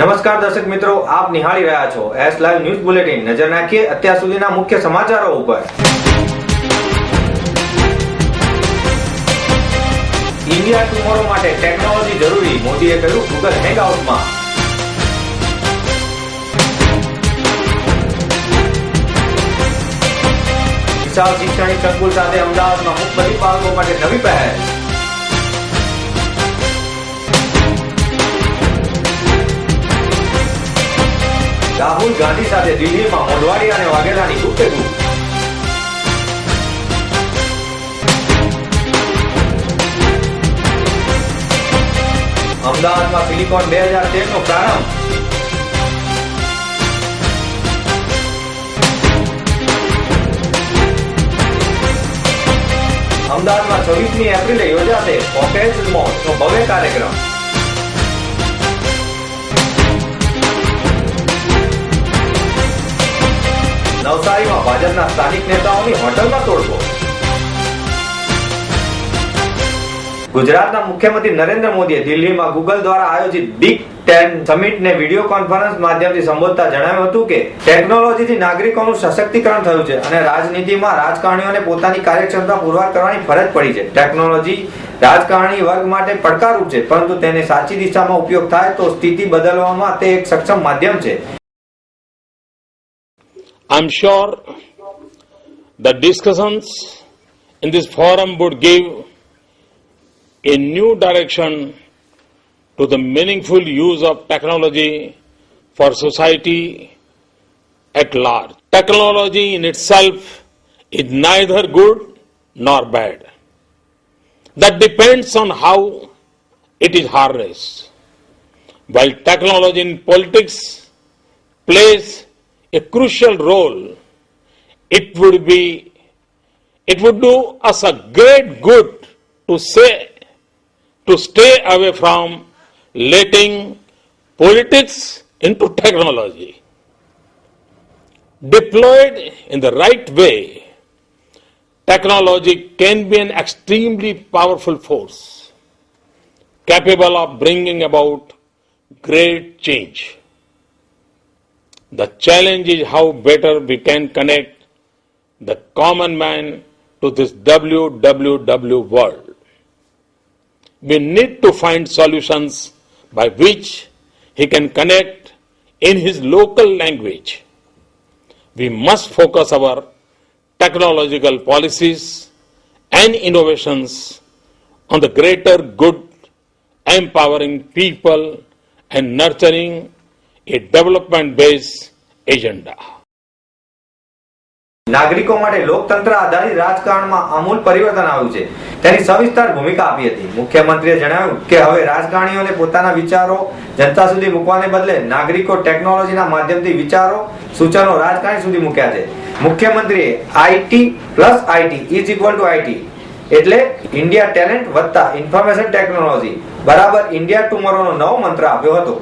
નમસ્કાર દર્શક મિત્રો, આપ નિહાળી રહ્યા છો એસ લાઈવ ન્યૂઝ બુલેટિન। નજર નાખીએ અત્યાર સુધીના મુખ્ય સમાચારો ઉપર। ઇન્ડિયા ટુમોરો માટે ટેકનોલોજી જરૂરી, મોદીએ કહ્યું ગૂગલ હેંગઆઉટમાં। વિશાળ શૈક્ષણિક સંકુલ સાથે અમદાવાદમાં મુખ્ય બાળકો માટે નવી પહેલ। રાહુલ ગાંધી સાથે દિલ્હીમાં મોઢવાડી અને વાઘેલાની ગુપ્તગુ। અમદાવાદમાં સિલિકોન 2013 નો પ્રારંભ। અમદાવાદમાં 26મી એપ્રિલે યોજાશે પોકેટ મોટનો ભવ્ય કાર્યક્રમ। નવસારીમાં ભાજપના સ્થાનિક નેતાઓની હોટલમાં તોડફોડ। ગુજરાતના મુખ્યમંત્રી નરેન્દ્ર મોદીએ દિલ્હીમાં ગૂગલ દ્વારા આયોજિત બિગ 10 સમિટને વિડીયો કોન્ફરન્સ માધ્યમથી સંબોધતા જણાવ્યું હતું કે ટેકનોલોજીથી નાગરિકોનું સશક્તિકરણ થયું છે અને રાજનીતિમાં રાજકારણીઓને પોતાની કાર્યક્ષમતા પુરવાર કરવાની ફરજ પડી છે। ટેકનોલોજી રાજકારણી વર્ગ માટે પડકારરૂપ છે, પરંતુ તેને સાચી દિશામાં ઉપયોગ થાય તો સ્થિતિ બદલવામાં તે એક સક્ષમ માધ્યમ છે। I'm sure the discussions in this forum would give a new direction to the meaningful use of technology for society at large. Technology in itself is neither good nor bad. That depends on how it is harnessed. While technology in politics plays a crucial role, it would do us a great good to stay away from letting politics into technology. Deployed in the right way, technology can be an extremely powerful force, capable of bringing about great change. The challenge is how better we can connect the common man to this WWW world. We need to find solutions by which he can connect in his local language. We must focus our technological policies and innovations on the greater good, empowering people and nurturing a development-based agenda. નાગરિકો માટે લોકતંત્ર આધારિત રાજકારણમાં આમૂલ પરિવર્તન આવ્યું છે, તેની સવિસ્તાર ભૂમિકા આપી હતી। મુખ્યમંત્રીએ જણાવ્યું કે હવે રાજકારણીઓને પોતાના વિચારો જનતા સુધી મૂકવાને બદલે નાગરિકો ટેકનોલોજીના માધ્યમથી વિચારો સૂચનો રાજકારણી સુધી મૂક્યા છે। મુખ્યમંત્રીએ IT+IT=IT એટલે ઇન્ડિયા ટેલેન્ટ વત્તા ઇન્ફોર્મેશન ટેકનોલોજી બરાબર ઇન્ડિયા ટુમોરોનો નવો મંત્ર આપ્યો હતો।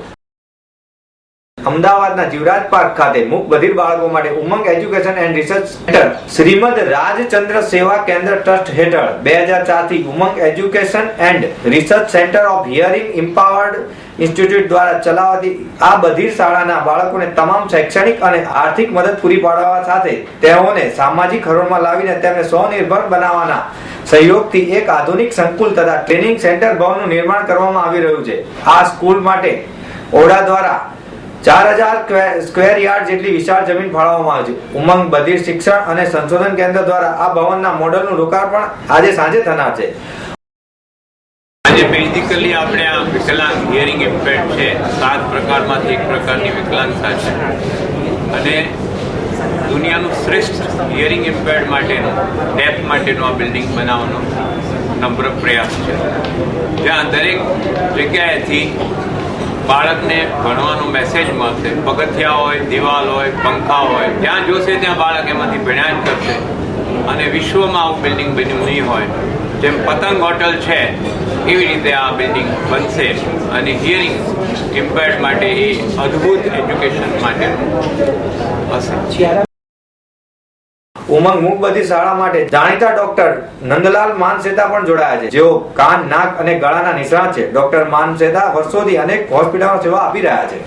અમદાવાદના જીવરાજ પાર્ક ખાતે મૂક બધિર બાળકો માટે Umang education and research centre Shrimad Rajchandra સેવા કેન્દ્ર ટ્રસ્ટ હેઠળ 2004 થી Umang education and research centre of hearing empowered institute દ્વારા ચલાવાતી આ બધિર શાળાના બાળકોને તમામ શૈક્ષણિક અને આર્થિક મદદ પૂરી પાડવા સાથે તેઓને સામાજિક હરોળમાં લાવીને તેમને સ્વનિર્ભર બનાવવાના સહયોગથી એક આધુનિક સંકુલ તથા ટ્રેનિંગ સેન્ટર ભવનનું નિર્માણ કરવામાં આવી રહ્યું છે। આ સ્કૂલ માટે ઓડા દ્વારા 4000 સ્ક્વેર યાર્ડ જેટલી વિશાળ જમીન ફાળવવામાં આવી છે। ઉમંગ બધિર શિક્ષણ અને સંશોધન કેન્દ્ર દ્વારા આ ભવનના મોડલનું લોકાર્પણ આજે સાંજે થનાર છે। આજે બેઝિકલી આપણે આ વિકલાંગ હિયરિંગ ઇમ્પેર્ડ છે, 7 પ્રકારમાંથી એક પ્રકારની વિકલાંગતા છે અને દુનિયાનું શ્રેષ્ઠ હિયરિંગ ઇમ્પેર્ડ માટેનું ડેફ માટેનું આ બિલ્ડિંગ બનાવવાનો નમ્ર પ્રયાસ છે, જ્યાં દરેક જગ્યાએથી બાળકને ભણવાનો મેસેજ મળશે। પગથિયા હોય, દિવાલ હોય, પંખા હોય, જ્યાં જોશે ત્યાં બાળક એમાંથી ભણ્યા જ કરશે અને વિશ્વમાં આવું બિલ્ડિંગ બન્યું નહીં હોય। જેમ પતંગ હોટલ છે એવી રીતે આ બિલ્ડિંગ બનશે અને હિયરિંગ ઇમ્પેર્ડ માટે એ અદ્ભુત એજ્યુકેશન માટેનું હશે। ઉમંગ મૂક બધિર શાળા માટે જાણીતા ડોક્ટર નંદલાલ માનસેતા પણ જોડાયા છે, જેઓ કાન, નાક અને ગળાના નિષ્ણાત છે। ડોક્ટર માનસેતા વર્ષોથી અનેક હોસ્પિટલોમાં સેવા આપી રહ્યા છે।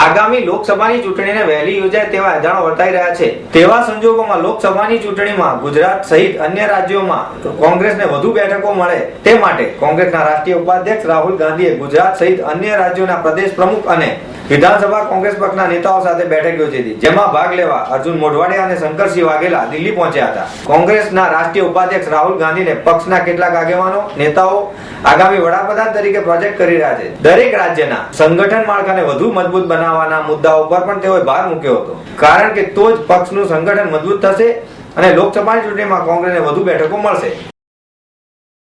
આગામી લોકસભાની ચૂંટણીને વહેલી યોજાય તેવા એંધાણો વર્તાઈ રહ્યા છે. તેવા સંજોગોમાં લોકસભાની ચૂંટણીમાં ગુજરાત સહિત અન્ય રાજ્યોમાં કોંગ્રેસને વધુ બેઠકો મળે તે માટે કોંગ્રેસના રાષ્ટ્રીય ઉપાધ્યક્ષ રાહુલ ગાંધીએ ગુજરાત સહિત અન્ય રાજ્યોના પ્રદેશ પ્રમુખ અને વિધાનસભા કોંગ્રેસ પક્ષના નેતાઓ સાથે બેઠક યોજી હતી, જેમાં ભાગ લેવા અર્જુન મોઢવાડિયા અને શંકરસિંહ વાઘેલા દિલ્હી પહોંચ્યા હતા. કોંગ્રેસના રાષ્ટ્રીય ઉપાધ્યક્ષ રાહુલ ગાંધીને પક્ષના કેટલાક આગેવાનો નેતાઓ આગામી વડાપ્રધાન તરીકે પ્રોજેક્ટ કરી રહ્યા છે. દરેક રાજ્યના સંગઠન માળખાને વધુ મજબૂત બનાવવાના મુદ્દાઓ પર પણ તેઓએ ભાર મૂક્યો હતો, કારણ કે તો જ પક્ષનું સંગઠન મજબૂત થશે અને લોકસભાની ચૂંટણીમાં કોંગ્રેસને વધુ બેઠકો મળશે.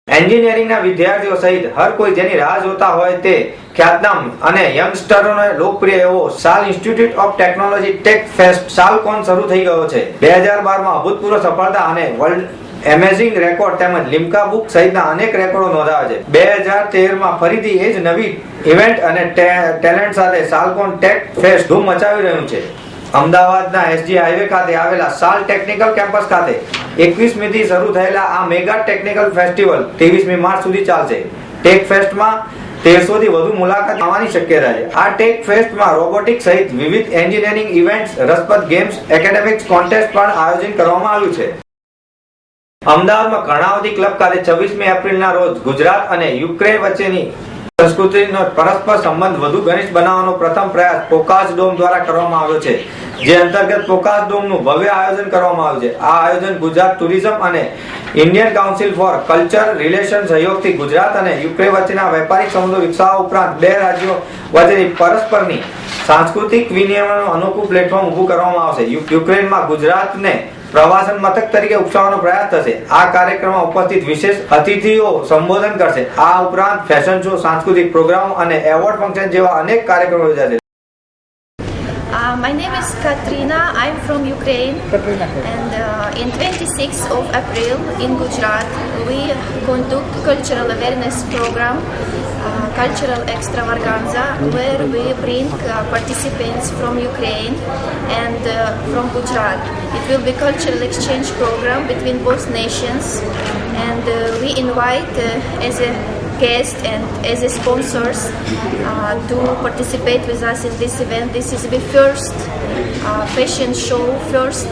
એન્જિનિયરિંગના વિદ્યાર્થીઓ સહિત હર કોઈ જેની રાહ જોતા હોય તે ખ્યાતનામ અને યંગસ્ટરોને લોકપ્રિય એવો SAL institute of technology tech fest Salcon શરૂ થઈ ગયો છે. 2012માં અભૂતપૂર્વ સફળતા અને વર્લ્ડ એમેઝિંગ રેકોર્ડ તેમજ લિમ્કા બુક સહિતના અનેક રેકોર્ડો નોંધાવ્યા છે. 2013માં ફરીથી એ જ નવી ઇવેન્ટ અને ટેલેન્ટ સાથે સાલકોન ટેક ફેસ્ટ ધૂમ મચાવી રહ્યું છે. અમદાવાદના એસજી હાઈવે ખાતે આવેલા સાલ ટેકનિકલ કેમ્પસ ખાતે 21મી થી શરૂ થયેલા આ મેગા ટેકનિકલ ફેસ્ટિવલ 23મી માર્ચ સુધી ચાલશે. ટેક ફેસ્ટમાં 1300 થી વધુ મુલાકાત આવવાની શક્યતા છે. આ ટેક ફેસ્ટમાં રોબોટિક્સ સહિત વિવિધ એન્જિનિયરિંગ ઇવેન્ટ્સ, રસપ્રદ ગેમ્સ, એકેડેમિક્સ કોન્ટેસ્ટ પણ આયોજન કરવામાં આવ્યું છે. અમદાવાદમાં કર્ણાવતી ક્લબ ખાતે 26મી એપ્રિલના રોજ ગુજરાત અને યુક્રેન વચ્ચેની સંસ્કૃતિનો પરસ્પર સંબંધ વધુ ઘનિષ્ઠ બનાવવાનો પ્રથમ પ્રયાસ પોકાસ ડોમ દ્વારા કરવામાં આવ્યો છે, જે અંતર્ગત પોકાસ ડોમનું ભવ્ય આયોજન કરવામાં આવ્યું છે. આ આયોજન ગુજરાત ટુરિઝમ અને Indian council four culture relation સહયોગથી ગુજરાત અને યુક્રેન વચ્ચેના વેપારિક સંબંધો વિકસાવવા ઉપરાંત બે રાજ્યો વચ્ચેની પરસ્પરની સાંસ્કૃતિક વિનિમયનું અનોખું પ્લેટફોર્મ ઊભું કરવામાં આવશે. યુક્રેનમાં ગુજરાતને પ્રવાસન મથક તરીકે ઉપસાવવાનો પ્રયાસ થશે. આ કાર્યક્રમમાં ઉપસ્થિત વિશેષ અતિથિઓ સંબોધન કરશે. આ ઉપરાંત ફેશન શો, સાંસ્કૃતિક પ્રોગ્રામ અને એવોર્ડ ફંક્શન જેવા અનેક કાર્યક્રમો યોજાશે. My name is Katrina. I'm from Ukraine, and in 26th of April in Gujarat we conduct cultural awareness program, cultural extravaganza, where we bring participants from Ukraine and from Gujarat. It will be cultural exchange program between both nations, and we invite as a guest and as a sponsors to participate with us in this event. This is the first fashion show, first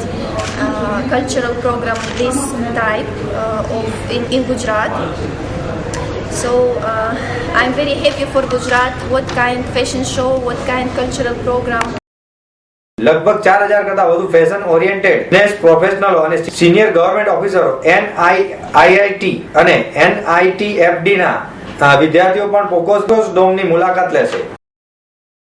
cultural program this type in Gujarat. So I'm very happy for Gujarat. What kind fashion show, what kind cultural program. લગભગ 4000 કરતા વધુ fashion oriented business પ્રોફેશનલો અને senior government ઓફિસરો NIIT અને NITFD ના વિદ્યાર્થીઓ પણ પોકોસ ડોમની મુલાકાત લેશે.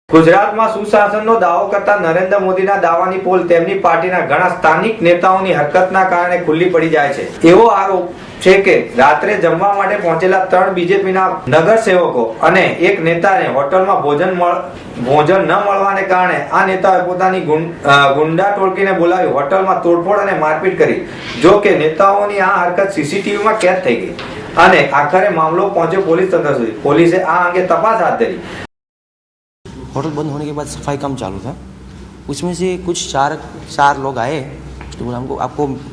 ગુજરાતમાં સુશાસનનો દાવો કરતા નરેન્દ્ર મોદીના દાવાની પોલ તેમની પાર્ટીના ઘણા સ્થાનિક નેતાઓની હરકતના કારણે ખુલ્લી પડી જાય છે. એવો આરોપ છે કે રાત્રે જમવા માટે પહોંચેલા 3 બીજેપીના નગરસેવકો અને એક નેતાને હોટલમાં ભોજન ન મળવાને કારણે આ નેતાઓએ પોતાની ગુંડા ટોળકીને બોલાવી હોટલમાં તોડફોડ અને મારપીટ કરી. જો કે નેતાઓની આ હરકત સીસીટીવીમાં કેદ થઈ ગઈ અને આખરે મામલો પહોંચ્યો પોલીસ તંત્ર સુધી. પોલીસે આ અંગે તપાસ હાથ ધરી. होटल बंद होने के बाद सफाई काम चालू था. उसमें से कुछ चार लोग आए. उसने बोला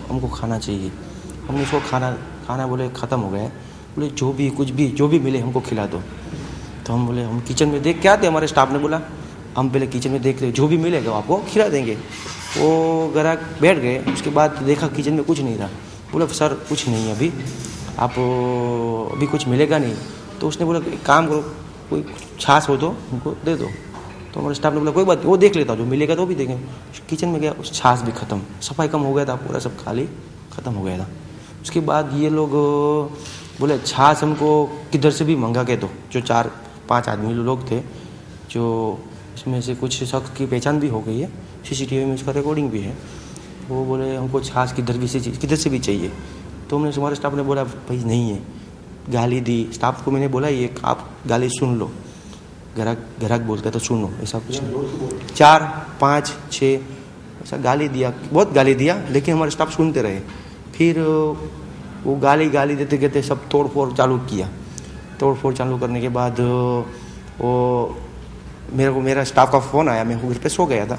हमको खाना चाहिए. हमने उसको खाना बोले ख़त्म हो गया. बोले जो भी मिले हमको खिला दो. तो हम बोले हम किचन में देख के आते. हमारे स्टाफ ने बोला हम पहले किचन में देख ले, जो भी मिलेगा आपको खिला देंगे. वो ग्राहक बैठ गए. उसके बाद देखा किचन में कुछ नहीं था. बोला सर कुछ नहीं है आप अभी कुछ मिलेगा नहीं. तो उसने बोला एक काम करो, कोई छाछ हो तो हमको दे दो. तो हमारे स्टाफ ने बोला कोई बात नहीं, वो देख लेता, जो मिलेगा तो भी देंगे. किचन में गया, उस छाछ भी ख़त्म, सफाई कम हो गया था, पूरा सब खाली ख़त्म हो गया था. उसके बाद ये लोग बोले छाछ हमको किधर से भी मंगा के दो. जो 4-5 आदमी लोग थे, जो इसमें से कुछ शख्स की पहचान भी हो गई है, CCTV में उसका रिकॉर्डिंग भी है. वो बोले हमको छाछ किधर से भी चाहिए. तो हमने हमारे स्टाफ ने बोला भाई नहीं है, गाली दी. स्टाफ को मैंने बोला ये आप गाली सुन लो. ग्राहक बोलता है तो सुनो, ऐसा कुछ नहीं. 4, 5, 6 ऐसा गाली दिया, बहुत गाली दिया, लेकिन हमारे स्टाफ सुनते रहे. फिर वो गाली देते कहते सब तोड़फोड़ चालू किया. तोड़फोड़ चालू करने के बाद वो मेरा स्टाफ का फ़ोन आया. मैं घर पे सो गया था.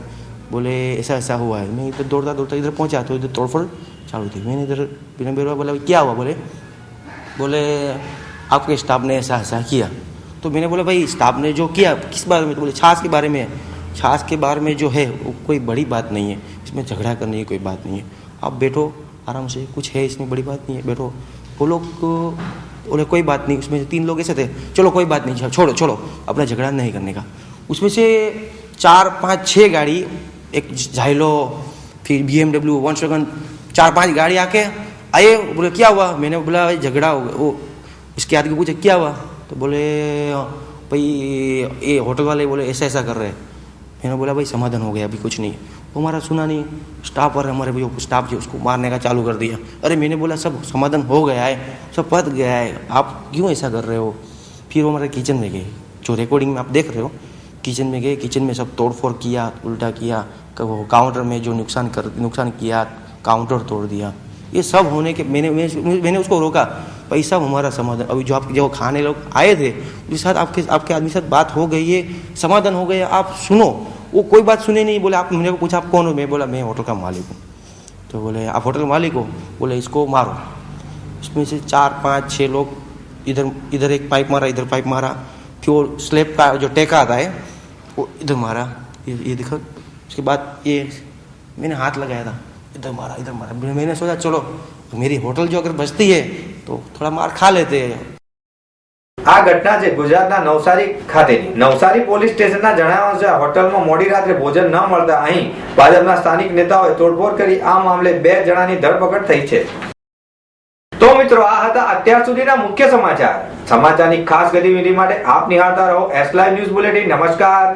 बोले ऐसा हुआ है. मैं इधर दौड़ता इधर पहुंचा तो इधर तोड़फोड़ चालू थी. मैंने इधर बिना बेरवा बोला क्या हुआ. बोले आपके स्टाफ ने ऐसा किया. तो मैंने बोला भाई स्टाफ ने जो किया किस बारे में. तो बोले छाछ के बारे में. छाछ के बारे में जो है वो कोई बड़ी बात नहीं है, इसमें झगड़ा करने की कोई बात नहीं है। आप बैठो आराम से, कुछ है इसमें बड़ी बात नहीं है, बैठो। वो लोग बोले कोई बात नहीं, उसमें से 3 लोग ऐसे थे, चलो कोई बात नहीं, छोड़ो छोड़ो, अपना झगड़ा नहीं करने का। उसमें से 4, 5, 6 गाड़ी, एक झाइलो, फिर BMW, वॉल्क्सवैगन, 4-5 गाड़ी आके आए, बोले क्या हुआ? मैंने बोला भाई झगड़ा हो गया। वो इसके आदमी को पूछे क्या हुआ, तो बोले भाई ये होटल वाले बोले ऐसा ऐसा कर रहे हैं। मैंने बोला भाई समाधान हो गया, अभी कुछ नहीं। वो हमारा सुना नहीं, स्टाफ और हमारे जो स्टाफ जो उसको मारने का चालू कर दिया। अरे मैंने बोला सब समाधान हो गया है, सब पत गया है, आप क्यों ऐसा कर रहे हो? फिर वो हमारे किचन में गए, जो रिकॉर्डिंग में आप देख रहे हो, किचन में गए, किचन में सब तोड़फोड़ किया, उल्टा किया, वो काउंटर में जो नुकसान किया, काउंटर तोड़ दिया। ये सब होने के मैंने उसको रोका, पैसा हमारा समाधान, अभी जो खाने लोग आए थे उसके साथ आपके आदमी के साथ बात हो गई है, समाधान हो गया, आप सुनो। वो कोई बात सुने नहीं, बोले आप, मैंने को पूछा आप कौन हो? मैं बोला मैं होटल का मालिक हूँ। तो बोले आप होटल मालिक हो? बोले इसको मारो। उसमें से 4, 5, 6 लोग, इधर एक पाइप मारा, इधर पाइप मारा, फिर वो स्लैब का जो टेका आता है वो इधर मारा, ये देखो। उसके बाद ये मैंने हाथ लगाया था, इधर मारा। मैंने सोचा चलो मेरी होटल जो अगर बचती है तो थोड़ा मार खा लेते हैं। આ ઘટના છે ગુજરાતના નવસારી ખાતેની। નવસારી પોલીસ સ્ટેશનના જણાવ્યા અનુસાર હોટલમાં મોડી રાત્રે ભોજન ન મળતા અહીં ભાજપના સ્થાનિક નેતાઓએ તોડફોડ કરી આ મામલે 2 જણાની ધરપકડ થઈ છે। તો મિત્રો આ હતા અત્યાર સુધીના મુખ્ય સમાચાર। સમાચારની ખાસ ગતિવિધિ માટે આપ નિહાળતા રહો S Live ન્યૂઝ બુલેટિન। નમસ્કાર।